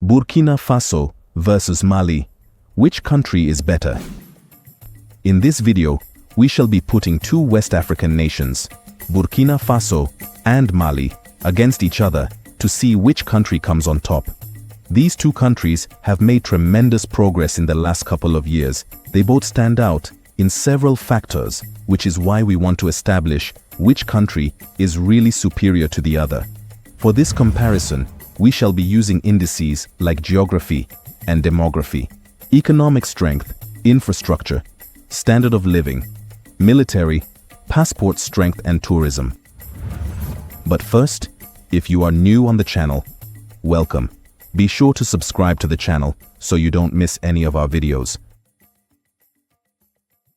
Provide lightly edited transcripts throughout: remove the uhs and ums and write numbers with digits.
Burkina Faso versus Mali. Which country is better? In this video, we shall be putting two West African nations, Burkina Faso and Mali, against each other to see which country comes on top. These two countries have made tremendous progress in the last couple of years. They both stand out in several factors, which is why we want to establish which country is really superior to the other. For this comparison, we shall be using indices like geography and demography, economic strength, infrastructure, standard of living, military, passport strength and tourism. But first, if you are new on the channel, welcome. Be sure to subscribe to the channel so you don't miss any of our videos.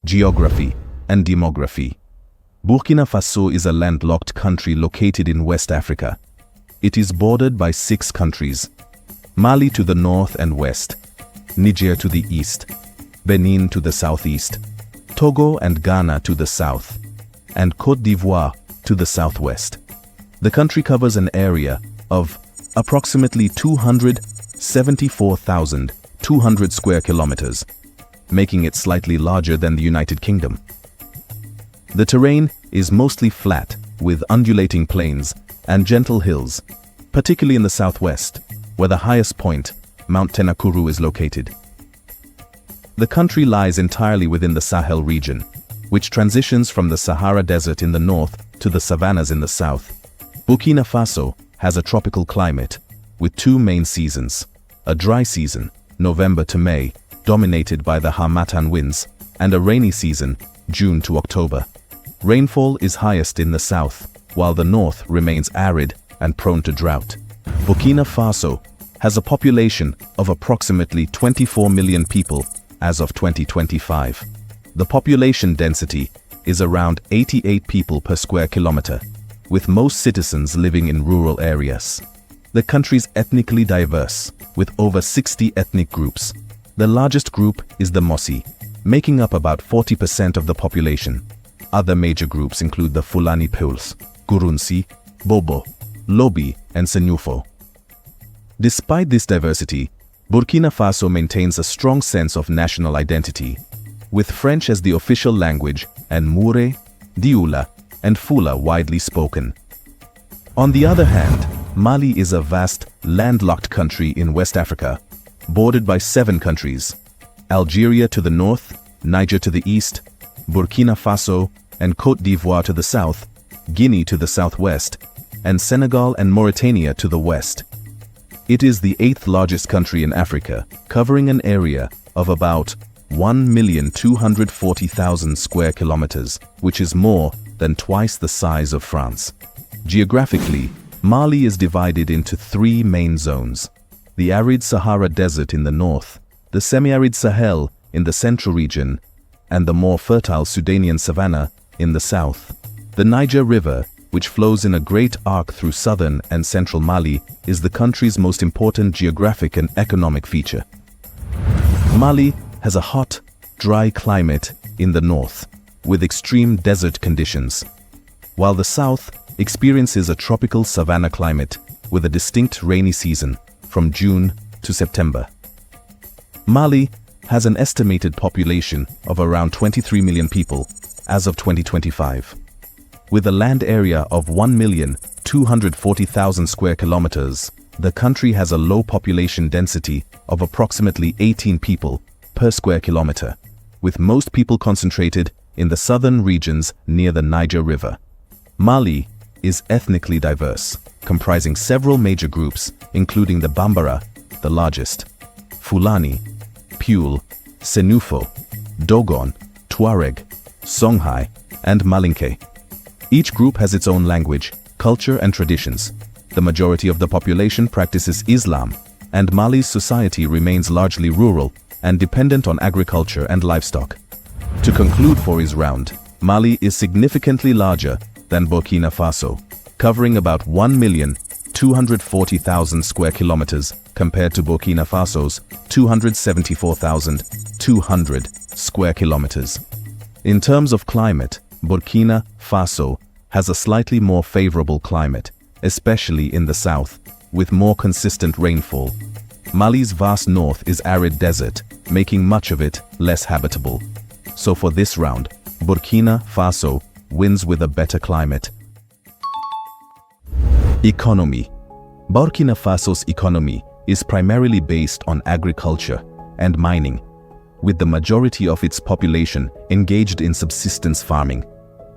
Geography and demography. Burkina Faso is a landlocked country located in West Africa. It is bordered by 6 countries: Mali to the north and west, Niger to the east, Benin to the southeast, Togo and Ghana to the south, and Côte d'Ivoire to the southwest. The country covers an area of approximately 274,200 square kilometers, making it slightly larger than the United Kingdom. The terrain is mostly flat, with undulating plains and gentle hills, particularly in the southwest, where the highest point, Mount Ténakourou, is located. The country lies entirely within the Sahel region, which transitions from the Sahara Desert in the north to the savannas in the south. Burkina Faso has a tropical climate, with 2 main seasons: a dry season, November to May, dominated by the harmattan winds, and a rainy season, June to October. Rainfall is highest in the south, while the north remains arid and prone to drought. Burkina Faso has a population of approximately 24 million people as of 2025. The population density is around 88 people per square kilometer, with most citizens living in rural areas. The country is ethnically diverse, with over 60 ethnic groups. The largest group is the Mossi, making up about 40% of the population. Other major groups include the Fulani Peuls, Gurunsi, Bobo, Lobi, and Senufo. Despite this diversity, Burkina Faso maintains a strong sense of national identity, with French as the official language and Moure, Dioula, and Fula widely spoken. On the other hand, Mali is a vast, landlocked country in West Africa, bordered by 7 countries: Algeria to the north, Niger to the east, Burkina Faso and Côte d'Ivoire to the south, Guinea to the southwest, and Senegal and Mauritania to the west. It is the 8th largest country in Africa, covering an area of about 1,240,000 square kilometers, which is more than twice the size of France. Geographically, Mali is divided into 3 main zones: the arid Sahara Desert in the north, the semi-arid Sahel in the central region, and the more fertile Sudanian savanna in the south. The Niger River, which flows in a great arc through southern and central Mali, is the country's most important geographic and economic feature. Mali has a hot, dry climate in the north, with extreme desert conditions, while the south experiences a tropical savanna climate with a distinct rainy season from June to September. Mali has an estimated population of around 23 million people as of 2025. With a land area of 1,240,000 square kilometers, the country has a low population density of approximately 18 people per square kilometer, with most people concentrated in the southern regions near the Niger River. Mali is ethnically diverse, comprising several major groups, including the Bambara, the largest, Fulani, Peul, Senufo, Dogon, Tuareg, Songhai, and Malinke. Each group has its own language, culture, and traditions. The majority of the population practices Islam, and Mali's society remains largely rural and dependent on agriculture and livestock. To conclude for his round, Mali is significantly larger than Burkina Faso, covering about 1,240,000 square kilometers compared to Burkina Faso's 274,200 square kilometers. In terms of climate, Burkina Faso has a slightly more favorable climate, especially in the south, with more consistent rainfall. Mali's vast north is arid desert, making much of it less habitable. So for this round, Burkina Faso wins with a better climate. Economy. Burkina Faso's economy is primarily based on agriculture and mining, with the majority of its population engaged in subsistence farming.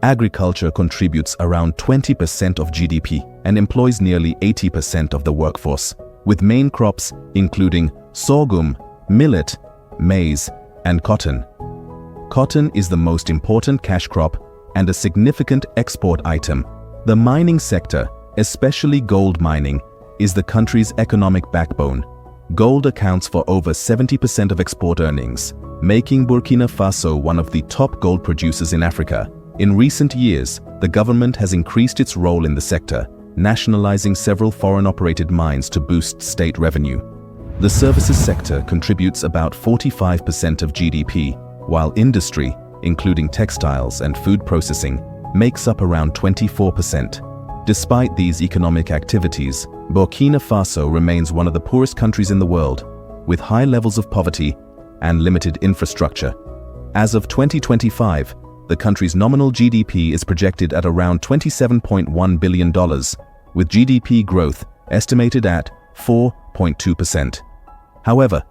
Agriculture contributes around 20% of GDP and employs nearly 80% of the workforce, with main crops including sorghum, millet, maize, and cotton. Cotton is the most important cash crop and a significant export item. The mining sector, especially gold mining, is the country's economic backbone. Gold accounts for over 70% of export earnings, making Burkina Faso one of the top gold producers in Africa. In recent years, the government has increased its role in the sector, nationalizing several foreign-operated mines to boost state revenue. The services sector contributes about 45% of GDP, while industry, including textiles and food processing, makes up around 24%. Despite these economic activities, Burkina Faso remains one of the poorest countries in the world, with high levels of poverty and limited infrastructure. As of 2025, the country's nominal GDP is projected at around $27.1 billion, with GDP growth estimated at 4.2%. However,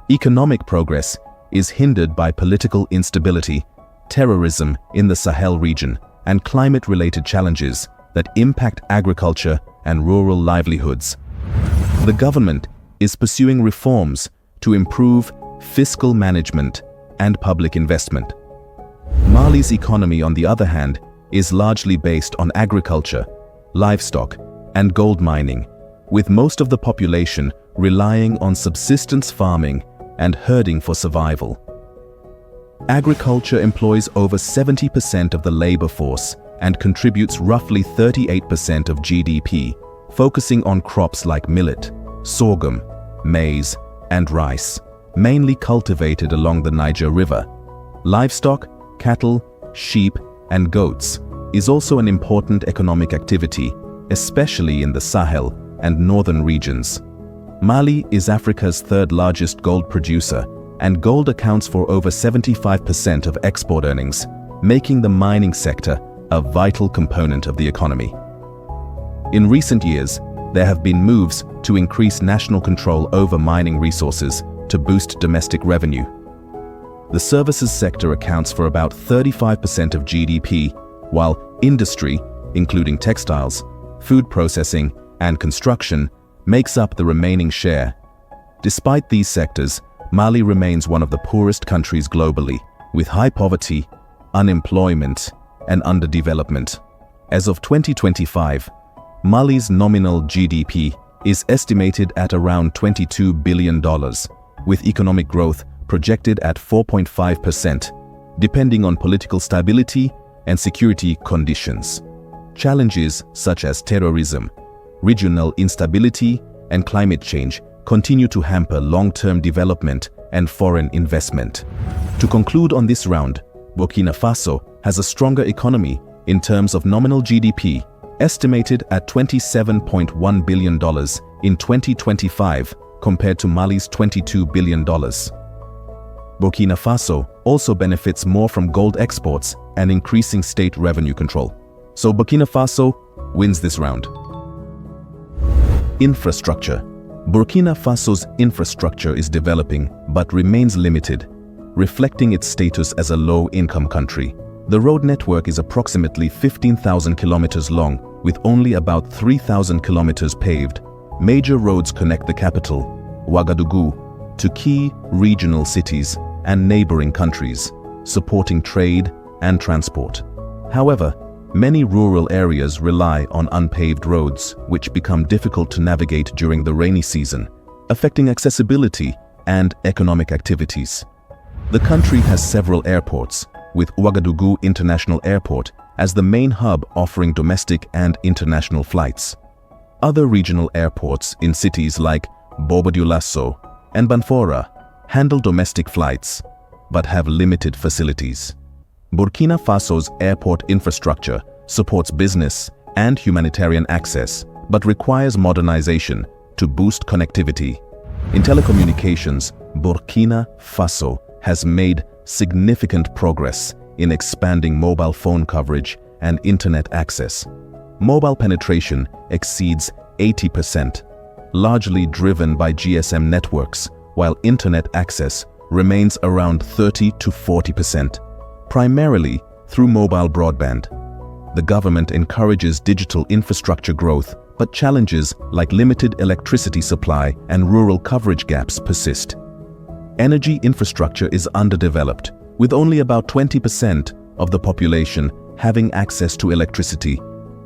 economic progress is hindered by political instability, terrorism in the Sahel region, and climate-related challenges that impact agriculture and rural livelihoods. The government is pursuing reforms to improve fiscal management and public investment. Mali's economy, on the other hand, is largely based on agriculture, livestock, and gold mining, with most of the population relying on subsistence farming and herding for survival. Agriculture employs over 70% of the labor force and contributes roughly 38% of GDP, focusing on crops like millet, sorghum, maize, and rice, mainly cultivated along the Niger River. Livestock, cattle, sheep, and goats is also an important economic activity, especially in the Sahel and northern regions. Mali is Africa's third-largest gold producer, and gold accounts for over 75% of export earnings, making the mining sector a vital component of the economy. In recent years, there have been moves to increase national control over mining resources to boost domestic revenue. The services sector accounts for about 35% of GDP, while industry, including textiles, food processing, and construction, makes up the remaining share. Despite these sectors, Mali remains one of the poorest countries globally, with high poverty, unemployment, and underdevelopment. As of 2025, Mali's nominal GDP is estimated at around $22 billion, with economic growth projected at 4.5%, depending on political stability and security conditions. Challenges such as terrorism, regional instability, and climate change continue to hamper long-term development and foreign investment. To conclude on this round, Burkina Faso has a stronger economy in terms of nominal GDP, estimated at $27.1 billion in 2025 compared to Mali's $22 billion. Burkina Faso also benefits more from gold exports and increasing state revenue control. So Burkina Faso wins this round. Infrastructure. Burkina Faso's infrastructure is developing but remains limited, reflecting its status as a low-income country. The road network is approximately 15,000 kilometers long, with only about 3,000 kilometers paved. Major roads connect the capital, Ouagadougou, to key regional cities and neighboring countries, supporting trade and transport. However, many rural areas rely on unpaved roads, which become difficult to navigate during the rainy season, affecting accessibility and economic activities. The country has several airports, with Ouagadougou International Airport as the main hub offering domestic and international flights. Other regional airports in cities like Bobo-Dioulasso and Banfora handle domestic flights, but have limited facilities. Burkina Faso's airport infrastructure supports business and humanitarian access, but requires modernization to boost connectivity. In telecommunications, Burkina Faso has made significant progress in expanding mobile phone coverage and internet access. Mobile penetration exceeds 80%, largely driven by GSM networks, while internet access remains around 30 to 40%, primarily through mobile broadband. The government encourages digital infrastructure growth, but challenges like limited electricity supply and rural coverage gaps persist. Energy infrastructure is underdeveloped, with only about 20% of the population having access to electricity,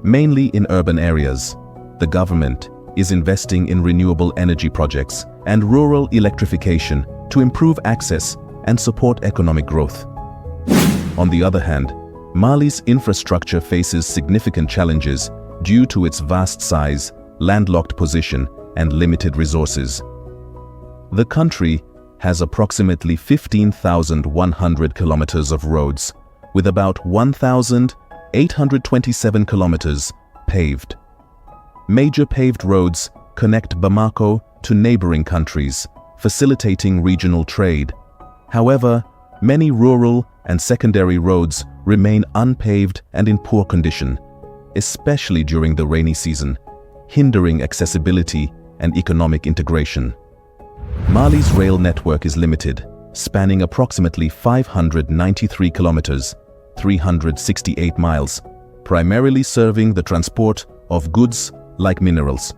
mainly in urban areas. The government is investing in renewable energy projects and rural electrification to improve access and support economic growth. On the other hand, Mali's infrastructure faces significant challenges due to its vast size, landlocked position, and limited resources. The country has approximately 15,100 kilometers of roads, with about 1,827 kilometers paved. Major paved roads connect Bamako to neighboring countries, facilitating regional trade. However, many rural and secondary roads remain unpaved and in poor condition, especially during the rainy season, hindering accessibility and economic integration. Mali's rail network is limited, spanning approximately 593 kilometers, 368 miles, primarily serving the transport of goods like minerals.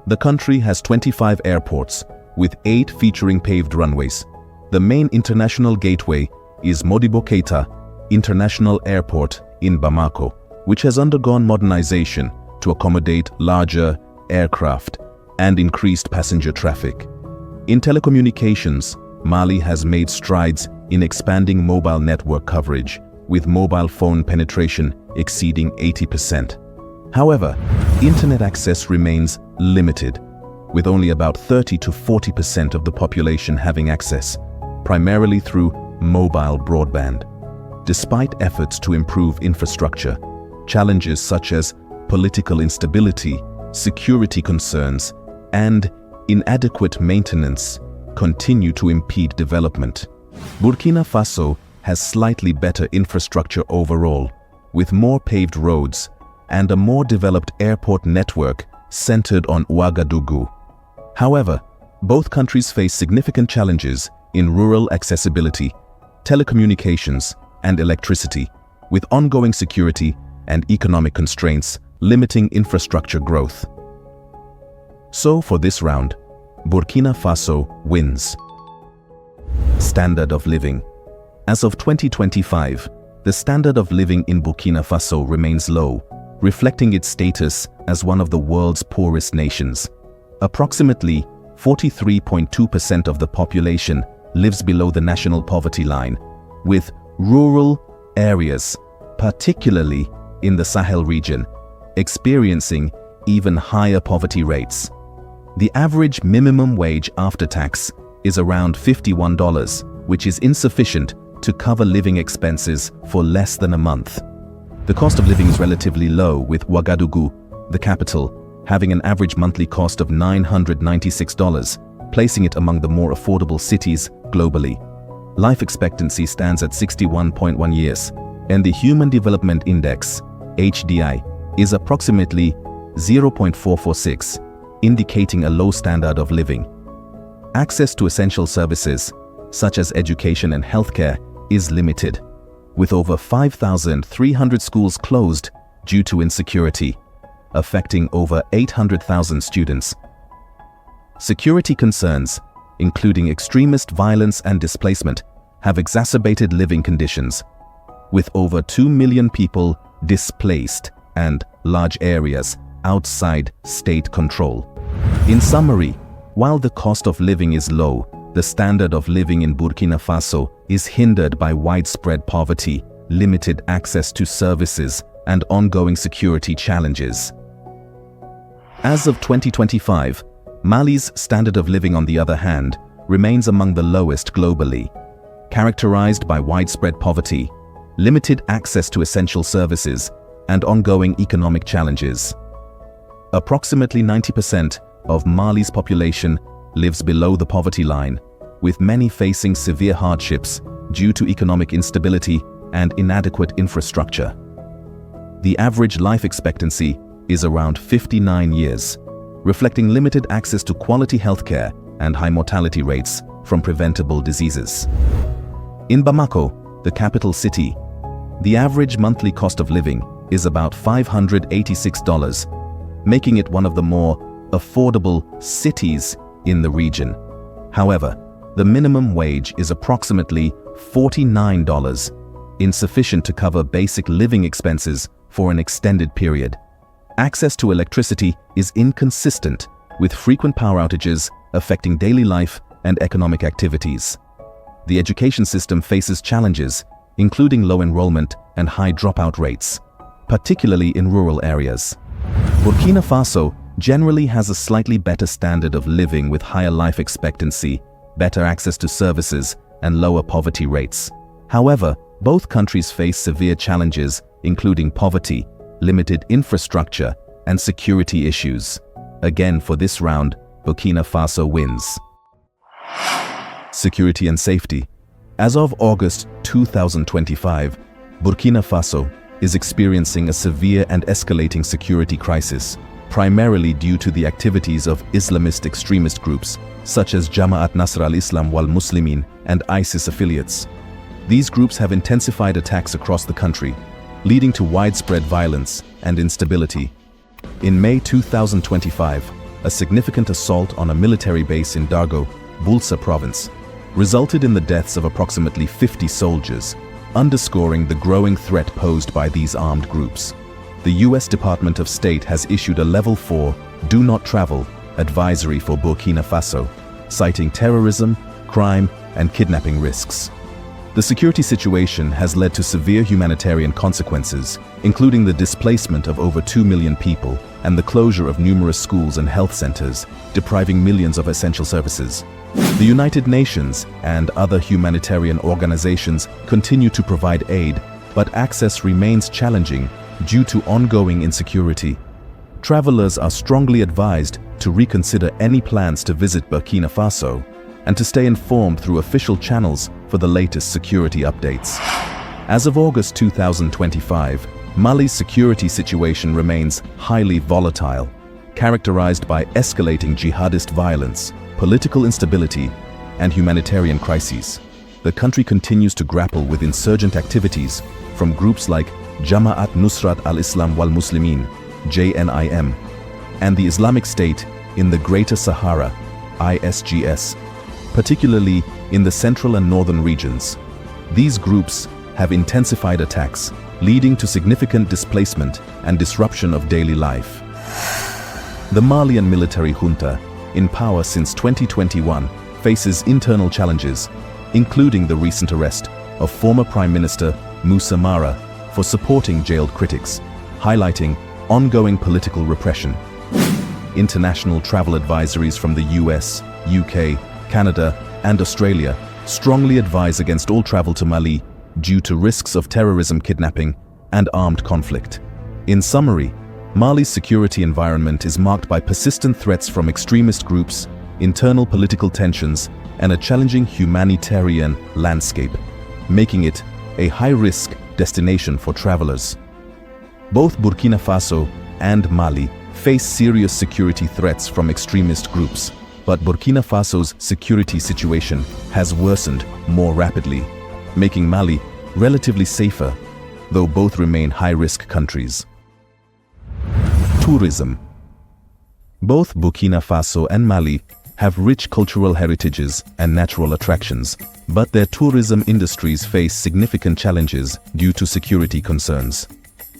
The country has 25 airports, with 8 featuring paved runways. The main international gateway is Modibo Keita International Airport in Bamako, which has undergone modernization to accommodate larger aircraft and increased passenger traffic. In telecommunications, Mali has made strides in expanding mobile network coverage, with mobile phone penetration exceeding 80%. However, internet access remains limited, with only about 30 to 40% of the population having access, primarily through mobile broadband. Despite efforts to improve infrastructure, challenges such as political instability, security concerns, and inadequate maintenance continue to impede development. Burkina Faso has slightly better infrastructure overall, with more paved roads and a more developed airport network centered on Ouagadougou. However, both countries face significant challenges in rural accessibility, telecommunications, and electricity, with ongoing security and economic constraints limiting infrastructure growth. So for this round, Burkina Faso wins. Standard of living. As of 2025, the standard of living in Burkina Faso remains low, reflecting its status as one of the world's poorest nations. Approximately 43.2% of the population lives below the national poverty line, with rural areas, particularly in the Sahel region, experiencing even higher poverty rates. The average minimum wage after tax is around $51, which is insufficient to cover living expenses for less than a month. The cost of living is relatively low, with Ouagadougou, the capital, having an average monthly cost of $996, placing it among the more affordable cities globally. Life expectancy stands at 61.1 years, and the Human Development Index, HDI, is approximately 0.446, indicating a low standard of living. Access to essential services, such as education and healthcare, is limited, with over 5,300 schools closed due to insecurity, affecting over 800,000 students. Security concerns, including extremist violence and displacement, have exacerbated living conditions, with over 2 million people displaced and large areas outside state control. In summary, while the cost of living is low, the standard of living in Burkina Faso is hindered by widespread poverty, limited access to services, and ongoing security challenges. As of 2025, Mali's standard of living, on the other hand, remains among the lowest globally, characterized by widespread poverty, limited access to essential services, and ongoing economic challenges. Approximately 90% of Mali's population lives below the poverty line, with many facing severe hardships due to economic instability and inadequate infrastructure. The average life expectancy is around 59 years, reflecting limited access to quality healthcare and high mortality rates from preventable diseases. In Bamako, the capital city, the average monthly cost of living is about $586, making it one of the more affordable cities in the region. However, the minimum wage is approximately $49, insufficient to cover basic living expenses for an extended period. Access to electricity is inconsistent, with frequent power outages affecting daily life and economic activities. The education system faces challenges, including low enrollment and high dropout rates, particularly in rural areas. Burkina Faso generally has a slightly better standard of living with higher life expectancy, better access to services, and lower poverty rates. However, both countries face severe challenges, including poverty, limited infrastructure, and security issues. Again, for this round, Burkina Faso wins. Security and safety. As of August 2025, Burkina Faso is experiencing a severe and escalating security crisis, primarily due to the activities of Islamist extremist groups such as Jama'at Nasr al-Islam wal-Muslimin and ISIS affiliates. These groups have intensified attacks across the country, leading to widespread violence and instability. In May 2025, a significant assault on a military base in Dargo, Bulsa province, resulted in the deaths of approximately 50 soldiers, underscoring the growing threat posed by these armed groups. The U.S. Department of State has issued a Level 4 "Do Not Travel" advisory for Burkina Faso, citing terrorism, crime, and kidnapping risks. The security situation has led to severe humanitarian consequences, including the displacement of over 2 million people and the closure of numerous schools and health centers, depriving millions of essential services. The United Nations and other humanitarian organizations continue to provide aid, but access remains challenging due to ongoing insecurity. Travelers are strongly advised to reconsider any plans to visit Burkina Faso and to stay informed through official channels for the latest security updates. As of August 2025, Mali's security situation remains highly volatile, characterized by escalating jihadist violence, political instability, and humanitarian crises. The country continues to grapple with insurgent activities from groups like Jama'at Nusrat al-Islam wal-Muslimin, JNIM, and the Islamic State in the Greater Sahara, ISGS, particularly in the central and northern regions. These groups have intensified attacks, leading to significant displacement and disruption of daily life. The Malian military junta, in power since 2021, faces internal challenges, including the recent arrest of former Prime Minister Moussa Mara for supporting jailed critics, highlighting ongoing political repression. International travel advisories from the US, UK, Canada, and Australia strongly advise against all travel to Mali due to risks of terrorism, kidnapping, and armed conflict. In summary, Mali's security environment is marked by persistent threats from extremist groups, internal political tensions, and a challenging humanitarian landscape, making it a high-risk destination for travelers. Both Burkina Faso and Mali face serious security threats from extremist groups, but Burkina Faso's security situation has worsened more rapidly, making Mali relatively safer, though both remain high-risk countries. Tourism. Both Burkina Faso and Mali have rich cultural heritages and natural attractions, but their tourism industries face significant challenges due to security concerns.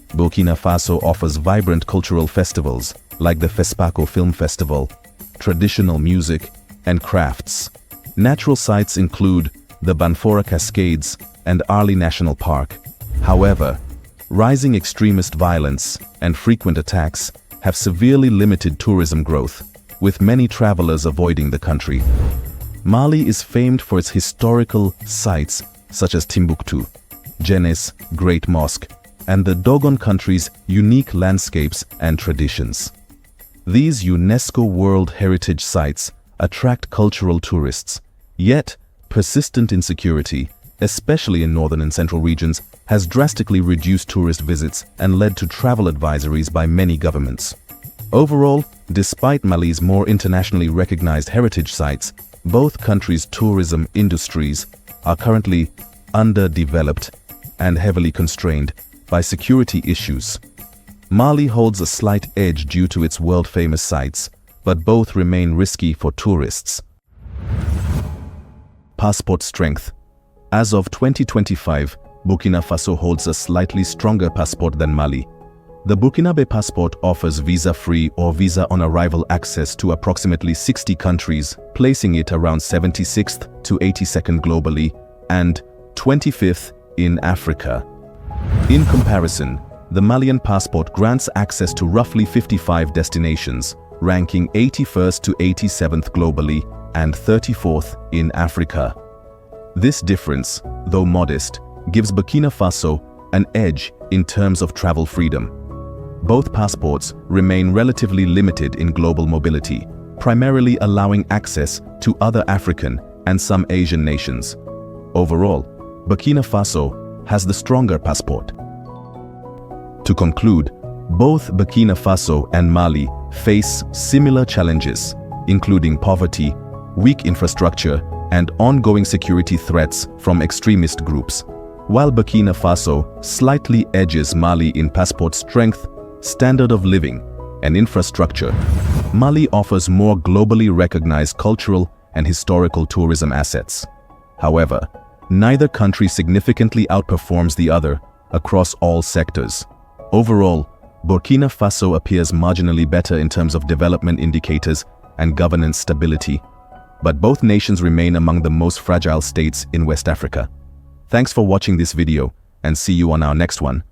Burkina Faso offers vibrant cultural festivals like the FESPACO Film Festival, traditional music, and crafts. Natural sites include the Banfora Cascades and Arli National Park. However, rising extremist violence and frequent attacks have severely limited tourism growth, with many travelers avoiding the country. Mali is famed for its historical sites such as Timbuktu, Djenné Great Mosque, and the Dogon country's unique landscapes and traditions. These UNESCO World Heritage Sites attract cultural tourists. Yet, persistent insecurity, especially in northern and central regions, has drastically reduced tourist visits and led to travel advisories by many governments. Overall, despite Mali's more internationally recognized heritage sites, both countries' tourism industries are currently underdeveloped and heavily constrained by security issues. Mali holds a slight edge due to its world-famous sites, but both remain risky for tourists. Passport strength. As of 2025, Burkina Faso holds a slightly stronger passport than Mali. The Burkinabe passport offers visa-free or visa-on-arrival access to approximately 60 countries, placing it around 76th to 82nd globally and 25th in Africa. In comparison, the Malian passport grants access to roughly 55 destinations, ranking 81st to 87th globally and 34th in Africa. This difference, though modest, gives Burkina Faso an edge in terms of travel freedom. Both passports remain relatively limited in global mobility, primarily allowing access to other African and some Asian nations. Overall, Burkina Faso has the stronger passport. To conclude, both Burkina Faso and Mali face similar challenges, including poverty, weak infrastructure, and ongoing security threats from extremist groups. While Burkina Faso slightly edges Mali in passport strength, standard of living, and infrastructure, Mali offers more globally recognized cultural and historical tourism assets. However, neither country significantly outperforms the other across all sectors. Overall, Burkina Faso appears marginally better in terms of development indicators and governance stability, but both nations remain among the most fragile states in West Africa. Thanks for watching this video, and see you on our next one.